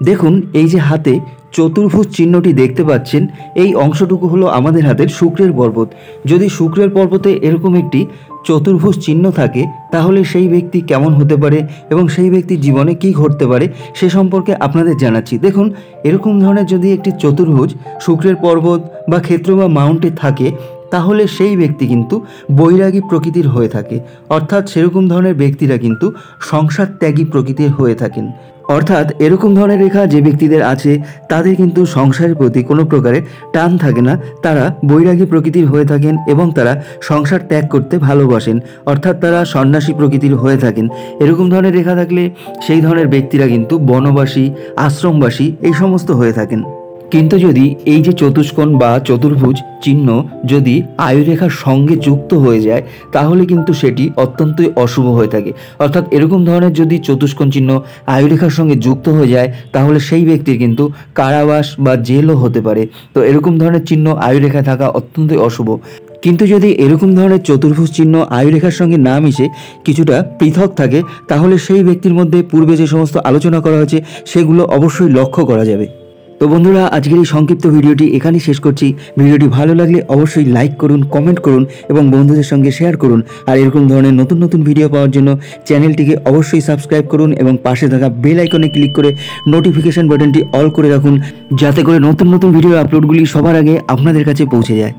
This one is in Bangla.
দেখুন এই যে হাতে চতুর্ভুজ চিহ্নটি দেখতে পাচ্ছেন, এই অংশটুকু হলো আমাদের হাতের শুক্রের পর্বত। যদি শুক্রের পর্বতে এরকম একটি চতুর্ভুজ চিহ্ন থাকে তাহলে সেই ব্যক্তি কেমন হতে পারে এবং সেই ব্যক্তির জীবনে কি ঘটতে পারে সে সম্পর্কে আপনাদের জানাচ্ছি। দেখুন এরকম ধরনের যদি একটি চতুর্ভুজ শুক্রের পর্বত বা ক্ষেত্র বা মাউন্টে থাকে তাহলে সেই ব্যক্তি কিন্তু বৈরাগী প্রকৃতির হয়ে থাকে, অর্থাৎ সেরকম ধরনের ব্যক্তিরা কিন্তু সংসার ত্যাগী প্রকৃতির হয়ে থাকেন। অর্থাৎ এরকম ধরনের রেখা যে ব্যক্তিদের আছে তাদের কিন্তু সংসারের প্রতি কোনো প্রকারের টান থাকে না, তারা বৈরাগী প্রকৃতির হয়ে থাকেন এবং তারা সংসার ত্যাগ করতে ভালোবাসেন, অর্থাৎ তারা সন্ন্যাসী প্রকৃতির হয়ে থাকেন। এরকম ধরনের রেখা থাকলে সেই ধরনের ব্যক্তিরা কিন্তু বনবাসী, আশ্রমবাসী এই সমস্ত হয়ে থাকেন। কিন্তু যদি এই যে চতুষ্কোণ বা চতুর্ভুজ চিহ্ন যদি আয়ুরেখার সঙ্গে যুক্ত হয়ে যায় তাহলে কিন্তু সেটি অত্যন্তই অশুভ হয়ে থাকে। অর্থাৎ এরকম ধরনের যদি চতুষ্কোণ চিহ্ন আয়ুরেখার সঙ্গে যুক্ত হয়ে যায় তাহলে সেই ব্যক্তির কিন্তু কারাবাস বা জেলও হতে পারে। তো এরকম ধরনের চিহ্ন আয়ুরেখা থাকা অত্যন্তই অশুভ। কিন্তু যদি এরকম ধরনের চতুর্ভুজ চিহ্ন আয়ুরেখার সঙ্গে না মিশে কিছুটা পৃথক থাকে তাহলে সেই ব্যক্তির মধ্যে পূর্বে যে সমস্ত আলোচনা করা হয়েছে সেগুলো অবশ্যই লক্ষ্য করা যাবে। তো বন্ধুরা, আজকের এই সংক্ষিপ্ত ভিডিওটি এখানেই শেষ করছি। ভিডিওটি ভালো লাগলে অবশ্যই লাইক করুন, কমেন্ট করুন এবং বন্ধুদের সঙ্গে শেয়ার করুন। আর এরকম ধরনের নতুন নতুন ভিডিও পাওয়ার জন্য চ্যানেলটিকে অবশ্যই সাবস্ক্রাইব করুন এবং পাশে থাকা বেল আইকনে ক্লিক করে নোটিফিকেশন বাটনটি অল করে রাখুন, যাতে করে নতুন নতুন ভিডিও আপলোডগুলি সবার আগে আপনাদের কাছে পৌঁছে যায়।